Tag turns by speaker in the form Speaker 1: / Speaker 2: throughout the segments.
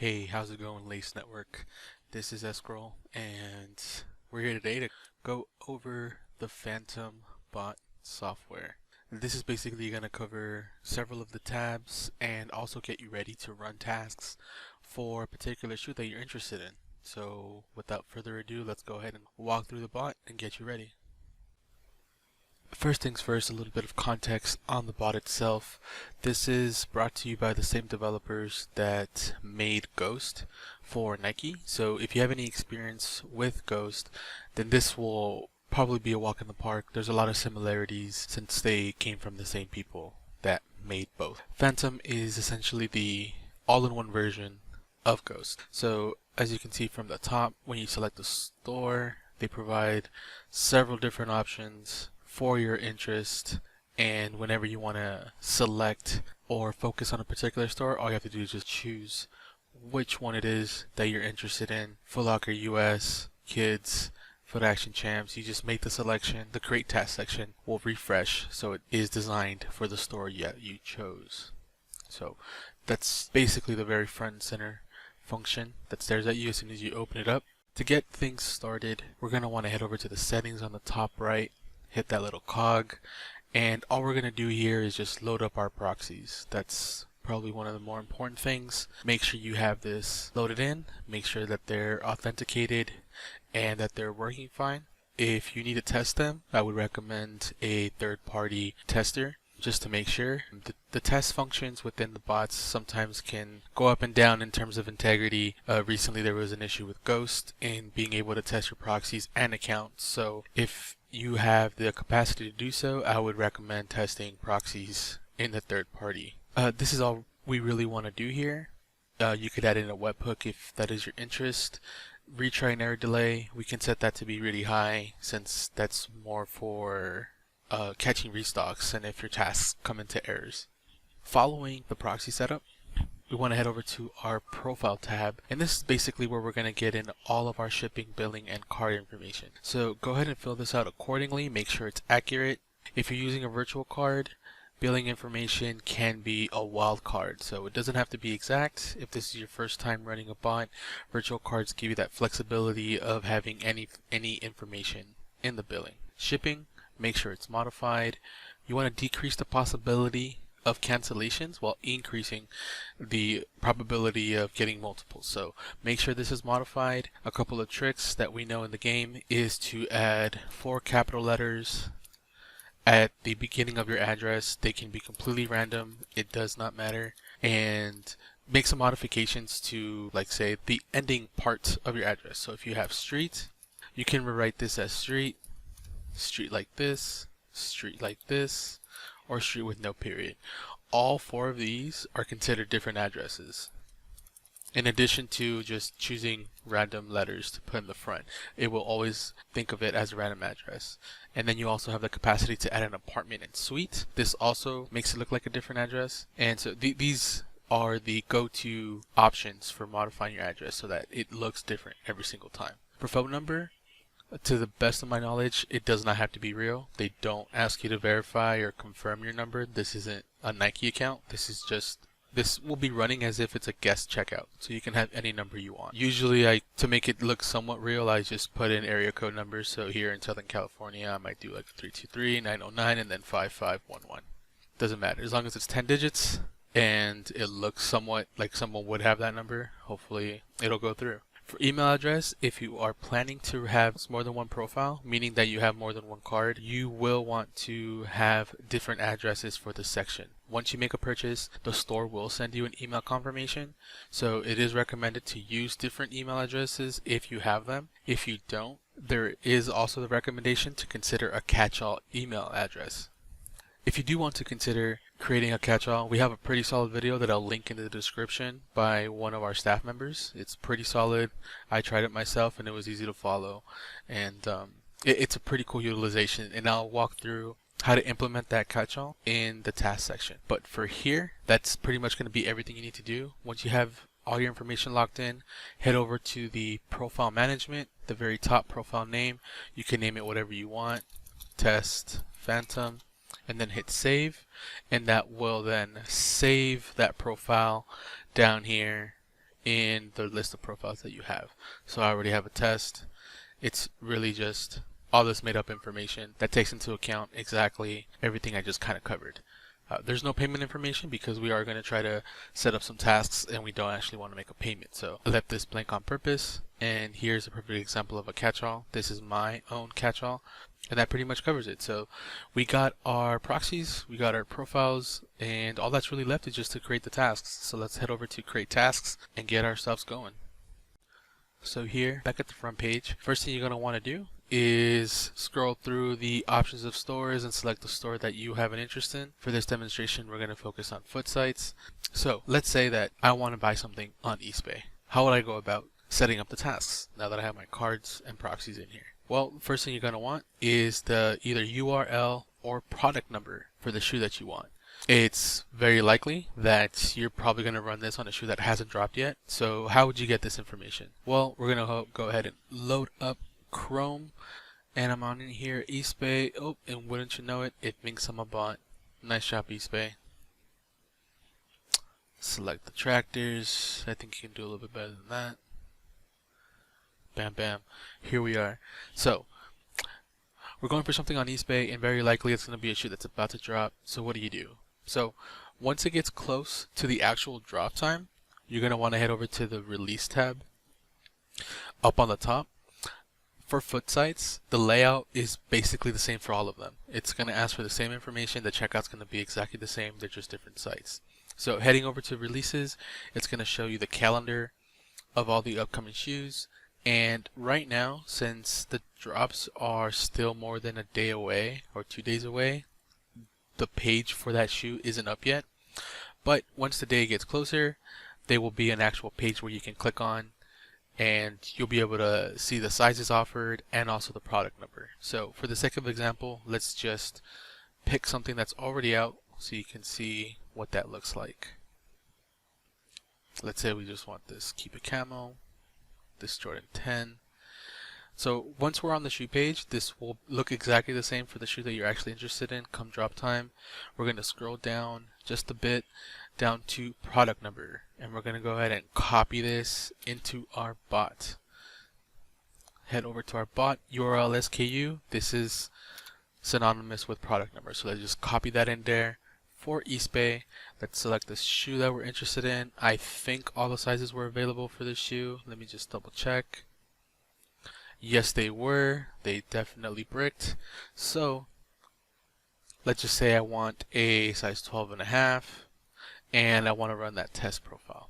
Speaker 1: Hey, how's it going, Lace Network? This is Escroll, and we're here today to go over the Phantom bot software. This is basically going to cover several of the tabs and also get you ready to run tasks for a particular shoot that you're interested in. So without further ado, let's go ahead and walk through the bot and get you ready. First things first, a little bit of context on the bot itself. This is brought to you by the same developers that made Ghost for Nike. So if you have any experience with Ghost, then this will probably be a walk in the park. There's a lot of similarities since they came from the same people that made both. Phantom is essentially the all-in-one version of Ghost. So as you can see from the top, when you select the store, they provide several different options for your interest, and whenever you want to select or focus on a particular store, all you have to do is just choose which one it is that you're interested in. Foot Locker US, Kids, Foot Action Champs. You just make the selection. The create task section will refresh, so it is designed for the store you chose. So that's basically the very front and center function that stares at you as soon as you open it up. To get things started, we're going to want to head over to the settings on the top right, hit that little cog, and all we're going to do here is just load up our proxies. That's probably one of the more important things. Make sure you have this loaded in, make sure that they're authenticated and that they're working fine. If you need to test them, I would recommend a third-party tester just to make sure. The test functions within the bots sometimes can go up and down in terms of integrity. Recently there was an issue with Ghost in being able to test your proxies and accounts, so if you have the capacity to do so, I would recommend testing proxies in the third party. This is all we really want to do here. You could add in a webhook if that is your interest. Retry and error delay, we can set that to be really high since that's more for catching restocks and if your tasks come into errors. Following the proxy setup, we want to head over to our profile tab, and this is basically where we're going to get in all of our shipping, billing, and card information. So go ahead and fill this out accordingly, make sure it's accurate. If you're using a virtual card, billing information can be a wild card, so it doesn't have to be exact. If this is your first time running a bot, virtual cards give you that flexibility of having any information in the billing. Shipping, make sure it's modified. You want to decrease the possibility of cancellations while increasing the probability of getting multiples. So make sure this is modified. A couple of tricks that we know in the game is to add 4 capital letters at the beginning of your address. They can be completely random, it does not matter, and make some modifications to, like, say, the ending part of your address. So if you have street, you can rewrite this as street, street like this, street like this, or street with no period. All 4 of these are considered different addresses. In addition to just choosing random letters to put in the front, it will always think of it as a random address. And then you also have the capacity to add an apartment and suite. This also makes it look like a different address. And so these are the go-to options for modifying your address so that it looks different every single time. For phone number, to the best of my knowledge, it does not have to be real. They don't ask you to verify or confirm your number. This isn't a Nike account. This will be running as if it's a guest checkout, so you can have any number you want. Usually, to make it look somewhat real, I just put in area code numbers. So here in Southern California, I might do like 323, 909, and then 5511. Doesn't matter. As long as it's 10 digits and it looks somewhat like someone would have that number, hopefully it'll go through. For email address, if you are planning to have more than one profile, meaning that you have more than one card, you will want to have different addresses for this section. Once you make a purchase, the store will send you an email confirmation, so it is recommended to use different email addresses if you have them. If you don't, there is also the recommendation to consider a catch-all email address. If you do want to consider creating a catch-all, we have a pretty solid video that I'll link in the description by one of our staff members. It's pretty solid. I tried it myself and it was easy to follow, and it's a pretty cool utilization, and I'll walk through how to implement that catch-all in the task section. But for here, that's pretty much going to be everything you need to do. Once you have all your information locked in, head over to the profile management, the very top profile name. You can name it whatever you want, test, Phantom, and then hit save, and that will then save that profile down here in the list of profiles that you have. So I already have a test. It's really just all this made up information that takes into account exactly everything I just kind of covered. There's no payment information because we are going to try to set up some tasks and we don't actually want to make a payment. So I left this blank on purpose, and here's a perfect example of a catch-all. This is my own catch-all, and that pretty much covers it. So we got our proxies, we got our profiles, and all that's really left is just to create the tasks. So let's head over to create tasks and get ourselves going. So here, back at the front page, first thing you're going to want to do is scroll through the options of stores and select the store that you have an interest in. For this demonstration, we're going to focus on foot sites. So let's say that I want to buy something on eBay. How would I go about setting up the tasks now that I have my cards and proxies in here? Well, first thing you're going to want is the either URL or product number for the shoe that you want. It's very likely that you're probably going to run this on a shoe that hasn't dropped yet. So how would you get this information? Well, we're going to go ahead and load up Chrome, and I'm on in here eBay. Oh, and wouldn't you know it, it thinks I'm a bot. Nice job, eBay. Select the tractors. I think you can do a little bit better than that. Bam, bam. Here we are. So we're going for something on eBay, and very likely it's going to be a shoe that's about to drop. So what do? So once it gets close to the actual drop time, you're going to want to head over to the release tab up on the top. For foot sites, the layout is basically the same for all of them. It's going to ask for the same information. The checkout's going to be exactly the same. They're just different sites. So heading over to releases, it's going to show you the calendar of all the upcoming shoes. And right now, since the drops are still more than a day away or 2 days away, the page for that shoe isn't up yet. But once the day gets closer, there will be an actual page where you can click on, and you'll be able to see the sizes offered and also the product number. So for the sake of example, let's just pick something that's already out so you can see what that looks like. Let's say we just want this Keep It Camo, this Jordan 10. So once we're on the shoe page, this will look exactly the same for the shoe that you're actually interested in come drop time. We're going to scroll down just a bit down to product number, and we're going to go ahead and copy this into our bot. Head over to our bot URL SKU. This is synonymous with product number, so let's just copy that in there. For eBay, let's select the shoe that we're interested in. I think all the sizes were available for this shoe. Let me just double check. Yes, they were. They definitely bricked. So let's just say I want a size 12.5 and I want to run that test profile.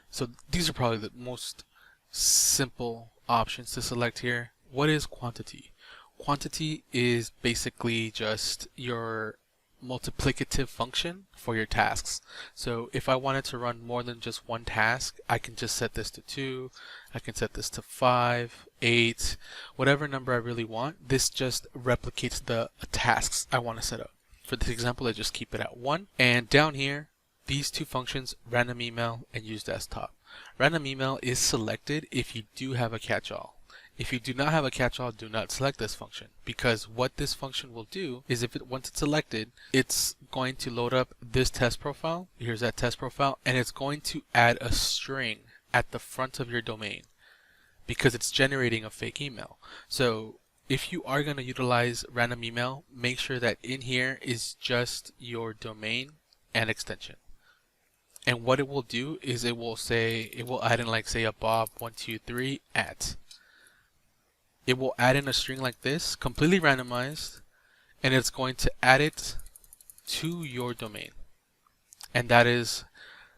Speaker 1: So these are probably the most simple options to select here. What is quantity? Quantity is basically just your multiplicative function for your tasks. So if I wanted to run more than just one task, I can just set this to 2, I can set this to 5, 8, whatever number I really want. This just replicates the tasks I want to set up. For this example, let's just keep it at 1. And down here, these two functions, random email and use desktop. Random email is selected if you do have a catch-all. If you do not have a catch-all, do not select this function, because what this function will do is once it's selected, it's going to load up this test profile. Here's that test profile, and it's going to add a string at the front of your domain because it's generating a fake email. So if you are going to utilize random email, make sure that in here is just your domain and extension. And what it will do is it will add in, like, say, a bob123 at. It will add in a string like this, completely randomized, and it's going to add it to your domain. And that is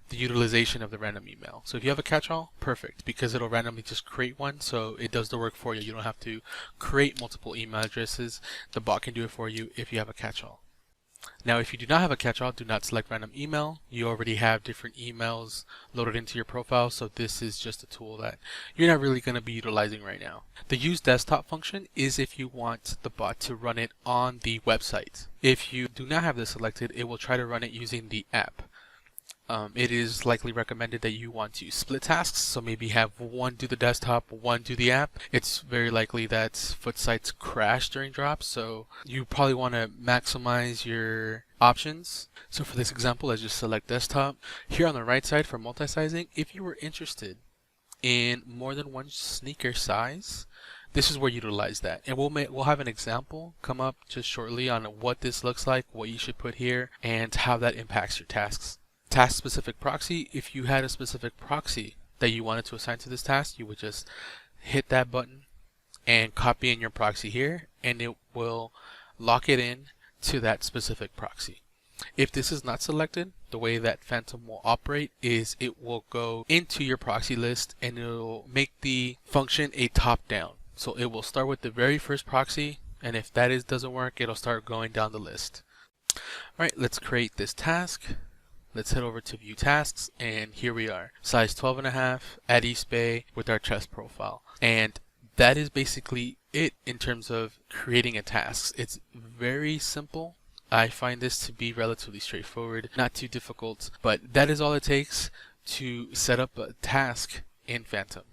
Speaker 1: the utilization of the random email. So if you have a catch-all, perfect, because it'll randomly just create one, so it does the work for you. You don't have to create multiple email addresses. The bot can do it for you if you have a catch-all. Now, if you do not have a catch-all, do not select random email. You already have different emails loaded into your profile, so this is just a tool that you're not really going to be utilizing right now. The use desktop function is if you want the bot to run it on the website. If you do not have this selected, it will try to run it using the app. It is likely recommended that you want to split tasks, so maybe have one do the desktop, one do the app. It's very likely that foot sites crash during drops, so you probably want to maximize your options. So for this example, let's just select desktop. Here on the right side for multi-sizing, if you were interested in more than one sneaker size, this is where you utilize that. And we'll have an example come up just shortly on what this looks like, what you should put here, and how that impacts your tasks. Task specific proxy, if you had a specific proxy that you wanted to assign to this task, you would just hit that button and copy in your proxy here, and it will lock it in to that specific proxy. If this is not selected, the way that Phantom will operate is it will go into your proxy list and it will make the function a top-down. So it will start with the very first proxy, and if that doesn't work, it'll start going down the list. Alright, let's create this task. Let's head over to view tasks, and here we are. Size 12.5 at East Bay with our chest profile. And that is basically it in terms of creating a task. It's very simple. I find this to be relatively straightforward, not too difficult, but that is all it takes to set up a task in Phantom.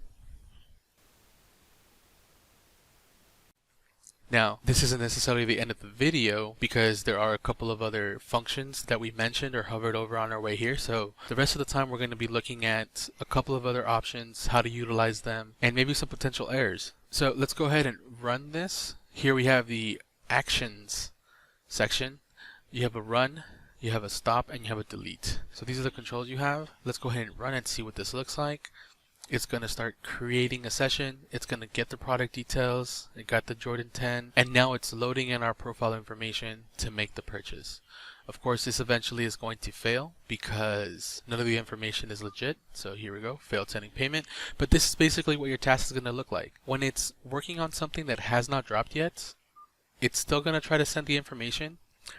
Speaker 1: Now, this isn't necessarily the end of the video because there are a couple of other functions that we mentioned or hovered over on our way here. So the rest of the time we're going to be looking at a couple of other options, how to utilize them, and maybe some potential errors. So let's go ahead and run this. Here we have the actions section. You have a run, you have a stop, and you have a delete. So these are the controls you have. Let's go ahead and run and see what this looks like. It's going to start creating a session. It's going to get the product details. It got the Jordan 10, and now it's loading in our profile information to make the purchase. Of course, this eventually is going to fail because none of the information is legit. So here we go, failed sending payment. But this is basically what your task is going to look like. When it's working on something that has not dropped yet, it's still going to try to send the information,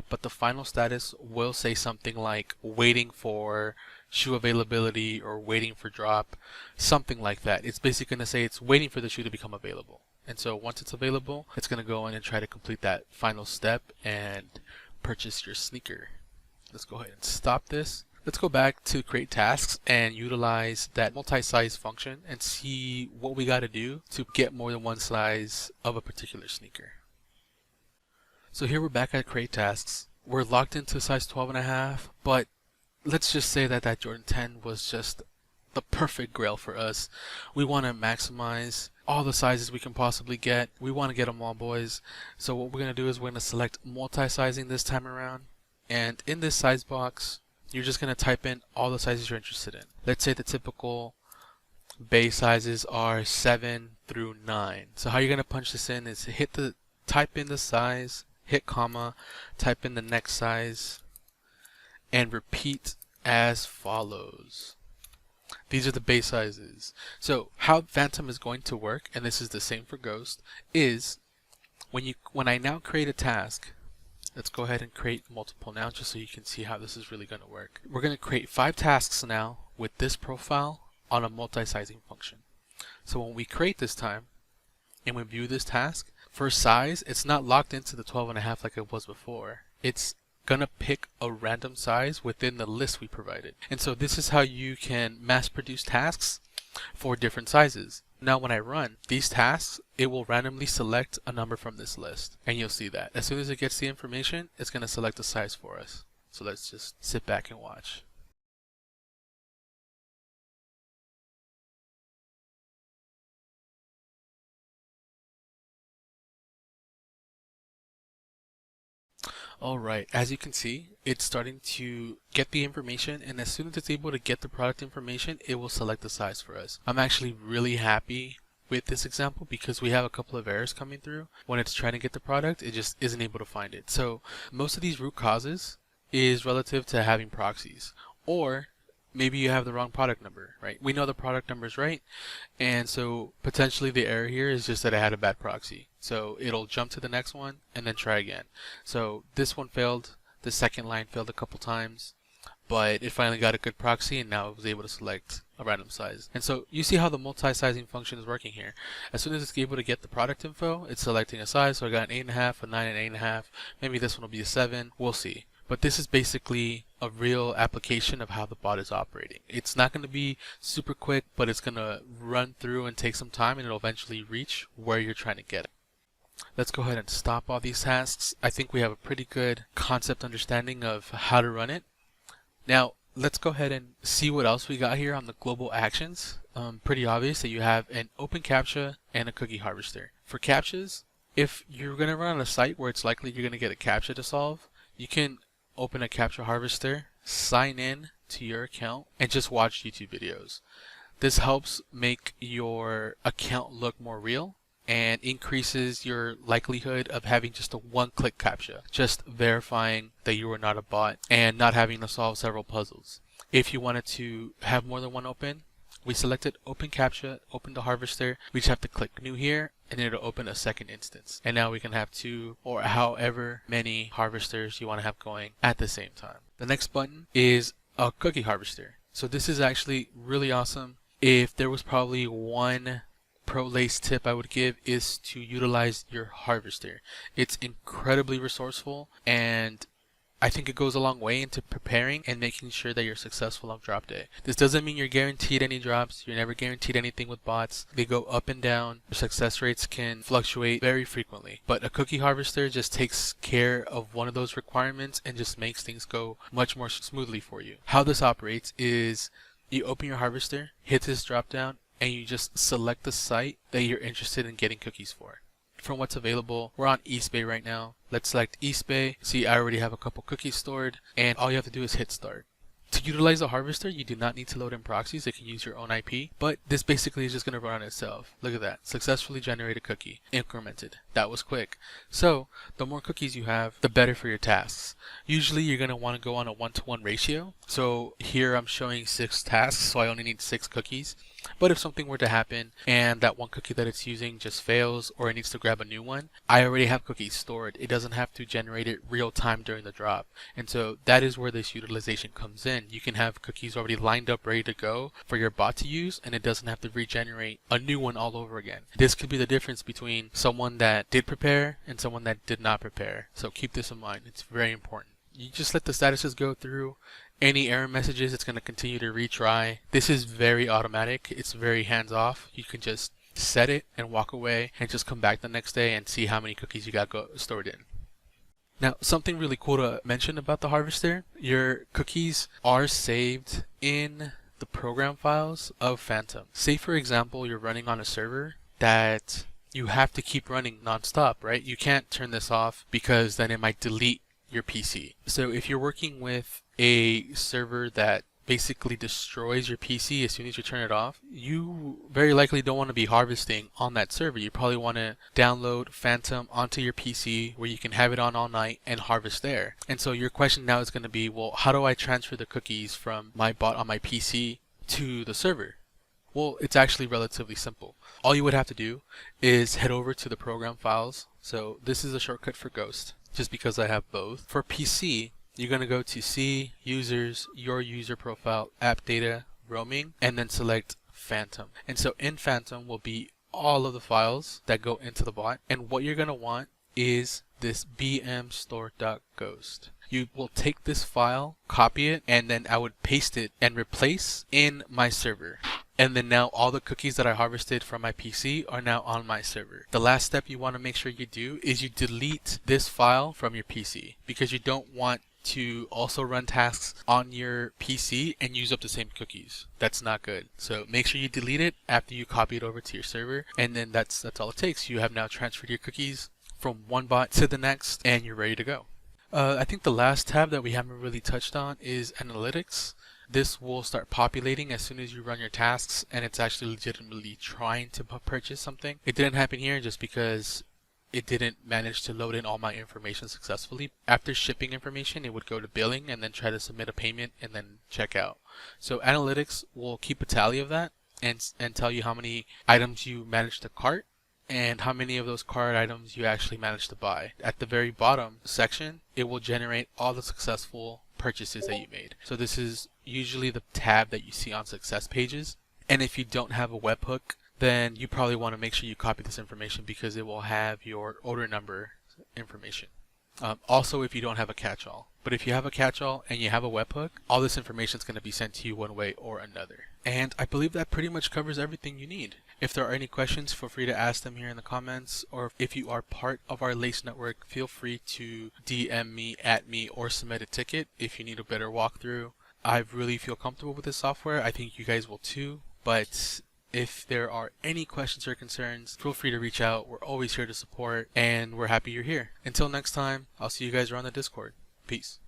Speaker 1: but the final status will say something like waiting for shoe availability or waiting for drop, something like that. It's basically going to say it's waiting for the shoe to become available. And so once it's available, it's going to go in and try to complete that final step and purchase your sneaker. Let's go ahead and stop this. Let's go back to create tasks and utilize that multi-size function and see what we got to do to get more than one size of a particular sneaker. So here we're back at create tasks. We're locked into size 12.5, but let's just say that that Jordan 10 was just the perfect grail for us. We want to maximize all the sizes we can possibly get. We want to get them all, boys. So what we're going to do is we're going to select multi-sizing this time around. And in this size box, you're just going to type in all the sizes you're interested in. Let's say the typical base sizes are 7 through 9. So how you're going to punch this in is type in the size, hit comma, type in the next size, and repeat as follows. These are the base sizes. So how Phantom is going to work, and this is the same for Ghost, is when I now create a task, let's go ahead and create multiple now just so you can see how this is really going to work. We're going to create 5 tasks now with this profile on a multi-sizing function. So when we create this time and we view this task, for size, it's not locked into the 12.5 like it was before. It's gonna pick a random size within the list we provided. And so this is how you can mass produce tasks for different sizes. Now when I run these tasks, it will randomly select a number from this list, and you'll see that as soon as it gets the information, it's gonna select a size for us. So let's just sit back and watch. Alright, as you can see, it's starting to get the information, and as soon as it's able to get the product information, it will select the size for us. I'm actually really happy with this example because we have a couple of errors coming through. When it's trying to get the product, it just isn't able to find it. So most of these root causes is relative to having proxies, or maybe you have the wrong product number, right? We know the product number is right, and so potentially the error here is just that I had a bad proxy. So it'll jump to the next one and then try again. So this one failed, the second line failed a couple times, but it finally got a good proxy and now it was able to select a random size. And so you see how the multi-sizing function is working here. As soon as it's able to get the product info, it's selecting a size. So I got an 8.5, a 9, and 8.5. Maybe this one will be a 7. We'll see. But this is basically a real application of how the bot is operating. It's not going to be super quick, but it's going to run through and take some time, and it'll eventually reach where you're trying to get it. Let's go ahead and stop all these tasks. I think we have a pretty good concept understanding of how to run it. Now, let's go ahead and see what else we got here on the global actions. Pretty obvious that you have an open CAPTCHA and a cookie harvester. For CAPTCHAs, if you're going to run on a site where it's likely you're going to get a CAPTCHA to solve, you can open a CAPTCHA harvester, sign in to your account, and just watch YouTube videos. This helps make your account look more real and increases your likelihood of having just a one-click CAPTCHA, just verifying that you are not a bot and not having to solve several puzzles. If you wanted to have more than one open, we selected open CAPTCHA, open the harvester. We just have to click new here and it'll open a second instance. And now we can have 2 or however many harvesters you want to have going at the same time. The next button is a cookie harvester. So this is actually really awesome. If there was probably one pro Lace tip I would give, is to utilize your harvester. It's incredibly resourceful, and I think it goes a long way into preparing and making sure that you're successful on drop day. This doesn't mean you're guaranteed any drops. You're never guaranteed anything with bots. They go up and down. Your success rates can fluctuate very frequently. But a cookie harvester just takes care of one of those requirements and just makes things go much more smoothly for you. How this operates is you open your harvester, hit this drop down, and you just select the site that you're interested in getting cookies for. From what's available, we're on East Bay right now. Let's select East Bay. See, I already have a couple cookies stored, and all you have to do is hit start. To utilize the harvester, you do not need to load in proxies. It can use your own IP, but this basically is just going to run on itself. Look at that. Successfully generated cookie. Incremented. That was quick. So, the more cookies you have, the better for your tasks. Usually, you're going to want to go on a 1-to-1 ratio. So, here I'm showing 6 tasks, so I only need 6 cookies. But if something were to happen and that one cookie that it's using just fails or it needs to grab a new one, I already have cookies stored. It doesn't have to generate it real time during the drop. And so that is where this utilization comes in. You can have cookies already lined up, ready to go for your bot to use, and it doesn't have to regenerate a new one all over again. This could be the difference between someone that did prepare and someone that did not prepare. So keep this in mind. It's very important. You just let the statuses go through. Any error messages, it's going to continue to retry. This is very automatic. It's very hands-off. You can just set it and walk away and just come back the next day and see how many cookies you got stored in. Now, something really cool to mention about the harvester, your cookies are saved in the program files of Phantom. Say, for example, you're running on a server that you have to keep running nonstop, right? You can't turn this off because then it might delete your PC. So if you're working with a server that basically destroys your PC as soon as you turn it off, you very likely don't want to be harvesting on that server. You probably want to download Phantom onto your PC where you can have it on all night and harvest there. And so your question now is going to be, well, how do I transfer the cookies from my bot on my PC to the server? Well, it's actually relatively simple. All you would have to do is head over to the program files. So this is a shortcut for Ghost, just because I have both. For PC, you're going to go to C, Users, Your User Profile, App Data, Roaming, and then select Phantom. And so in Phantom will be all of the files that go into the bot. And what you're going to want is this bmstore.ghost. You will take this file, copy it, and then I would paste it and replace in my server. And then now all the cookies that I harvested from my PC are now on my server. The last step you want to make sure you do is you delete this file from your PC, because you don't want to also run tasks on your PC and use up the same cookies. That's not good. So make sure you delete it after you copy it over to your server, and then that's all it takes. You have now transferred your cookies from one bot to the next, and you're ready to go. I think the last tab that we haven't really touched on is analytics. This will start populating as soon as you run your tasks, and it's actually legitimately trying to purchase something. It didn't happen here just because it didn't manage to load in all my information successfully. After shipping information, it would go to billing and then try to submit a payment and then check out. So analytics will keep a tally of that and tell you how many items you managed to cart and how many of those cart items you actually managed to buy. At the very bottom section, it will generate all the successful purchases that you made. So this is usually the tab that you see on success pages. And if you don't have a webhook, then you probably want to make sure you copy this information, because it will have your order number information. Also, if you don't have a catch-all. But if you have a catch-all and you have a webhook, all this information is going to be sent to you one way or another. And I believe that pretty much covers everything you need. If there are any questions, feel free to ask them here in the comments, or if you are part of our Lace Network, feel free to DM me, at me, or submit a ticket if you need a better walkthrough. I really feel comfortable with this software. I think you guys will too, but if there are any questions or concerns, feel free to reach out. We're always here to support, and we're happy you're here. Until next time, I'll see you guys around the Discord. Peace.